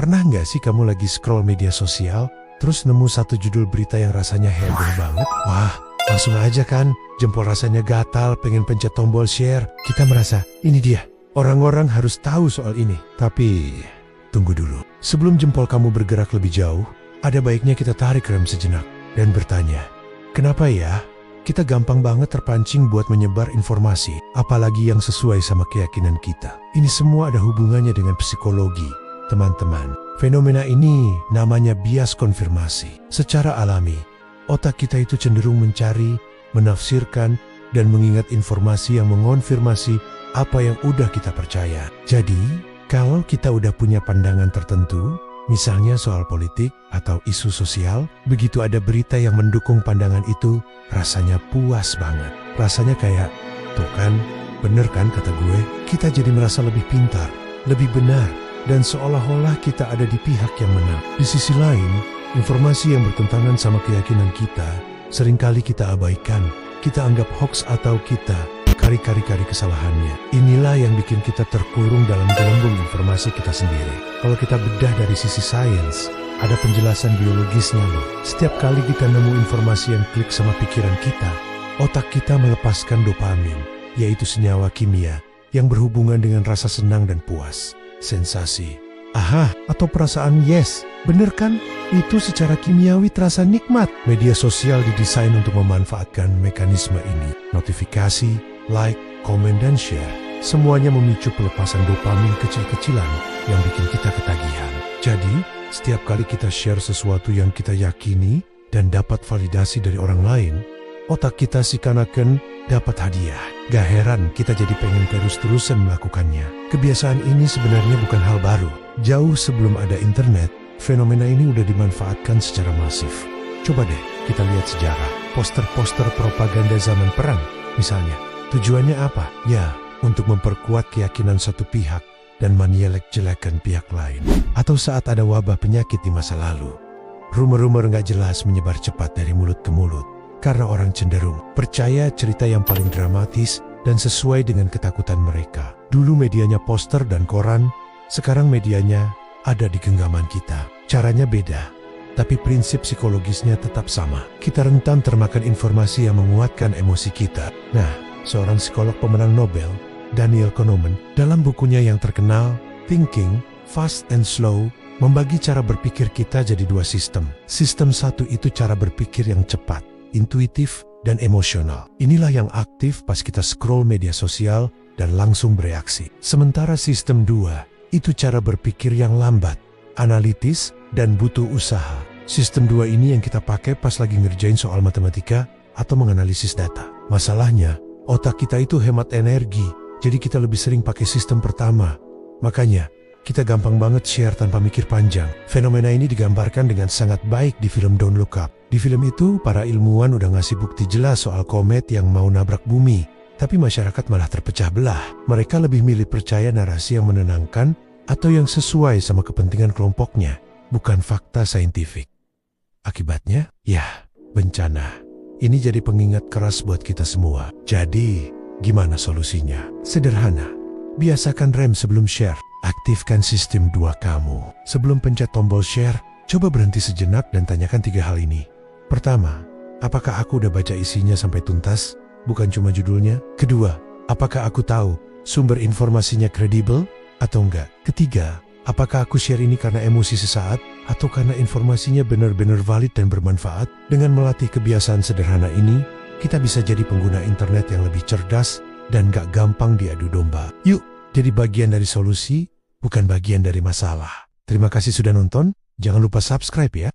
Pernah nggak sih kamu lagi scroll media sosial, terus nemu satu judul berita yang rasanya heboh banget? Wah, langsung aja kan, jempol rasanya gatal, pengen pencet tombol share. Kita merasa, ini dia, orang-orang harus tahu soal ini. Tapi, tunggu dulu. Sebelum jempol kamu bergerak lebih jauh, ada baiknya kita tarik rem sejenak dan bertanya, kenapa ya? Kita gampang banget terpancing buat menyebar informasi, apalagi yang sesuai sama keyakinan kita. Ini semua ada hubungannya dengan psikologi. Teman-teman, fenomena ini namanya bias konfirmasi. Secara alami, otak kita itu cenderung mencari, menafsirkan, dan mengingat informasi yang mengonfirmasi apa yang udah kita percaya. Jadi, kalau kita udah punya pandangan tertentu, misalnya soal politik atau isu sosial, begitu ada berita yang mendukung pandangan itu, rasanya puas banget. Rasanya kayak, tuh kan, bener kan kata gue, kita jadi merasa lebih pintar, lebih benar, dan seolah-olah kita ada di pihak yang menang. Di sisi lain, informasi yang bertentangan sama keyakinan kita, seringkali kita abaikan, kita anggap hoax atau kita kari-kari kesalahannya. Inilah yang bikin kita terkurung dalam gelembung informasi kita sendiri. Kalau kita bedah dari sisi sains, ada penjelasan biologisnya loh. Setiap kali kita nemu informasi yang klik sama pikiran kita, otak kita melepaskan dopamin, yaitu senyawa kimia yang berhubungan dengan rasa senang dan puas. Sensasi, aha, atau perasaan yes. Bener kan? Itu secara kimiawi terasa nikmat. Media sosial didesain untuk memanfaatkan mekanisme ini. Notifikasi, like, komen, dan share, semuanya memicu pelepasan dopamin kecil-kecilan yang bikin kita ketagihan. Jadi, setiap kali kita share sesuatu yang kita yakini dan dapat validasi dari orang lain, otak kita seakan-akan dapat hadiah. Gak heran kita jadi pengen terus-terusan melakukannya. Kebiasaan ini sebenarnya bukan hal baru. Jauh sebelum ada internet, fenomena ini udah dimanfaatkan secara masif. Coba deh kita lihat sejarah. Poster-poster propaganda zaman perang, misalnya. Tujuannya apa? Ya, untuk memperkuat keyakinan satu pihak dan menjelek-jelekan pihak lain. Atau saat ada wabah penyakit di masa lalu, rumor-rumor nggak jelas menyebar cepat dari mulut ke mulut. Karena orang cenderung percaya cerita yang paling dramatis dan sesuai dengan ketakutan mereka. Dulu medianya poster dan koran, sekarang medianya ada di genggaman kita. Caranya beda, tapi prinsip psikologisnya tetap sama. Kita rentan termakan informasi yang menguatkan emosi kita. Nah, seorang psikolog pemenang Nobel, Daniel Kahneman, dalam bukunya yang terkenal, Thinking, Fast and Slow, membagi cara berpikir kita jadi dua sistem. Sistem satu itu cara berpikir yang cepat, intuitif, dan emosional. Inilah yang aktif pas kita scroll media sosial dan langsung bereaksi. Sementara sistem 2, itu cara berpikir yang lambat, analitis, dan butuh usaha. Sistem 2 ini yang kita pakai pas lagi ngerjain soal matematika atau menganalisis data. Masalahnya, otak kita itu hemat energi, jadi kita lebih sering pakai sistem pertama. Makanya, kita gampang banget share tanpa mikir panjang. Fenomena ini digambarkan dengan sangat baik di film Don't Look Up. Di film itu, para ilmuwan udah ngasih bukti jelas soal komet yang mau nabrak bumi. Tapi masyarakat malah terpecah belah. Mereka lebih milih percaya narasi yang menenangkan atau yang sesuai sama kepentingan kelompoknya, bukan fakta saintifik. Akibatnya, ya, bencana. Ini jadi pengingat keras buat kita semua. Jadi, gimana solusinya? Sederhana. Biasakan rem sebelum share. Aktifkan sistem 2 kamu. Sebelum pencet tombol share, coba berhenti sejenak dan tanyakan 3 hal ini. Pertama, apakah aku udah baca isinya sampai tuntas? Bukan cuma judulnya. Kedua, apakah aku tahu sumber informasinya kredibel atau enggak? Ketiga, apakah aku share ini karena emosi sesaat atau karena informasinya benar-benar valid dan bermanfaat? Dengan melatih kebiasaan sederhana ini, kita bisa jadi pengguna internet yang lebih cerdas dan gak gampang diadu domba. Yuk, jadi bagian dari solusi, bukan bagian dari masalah. Terima kasih sudah nonton, jangan lupa subscribe ya.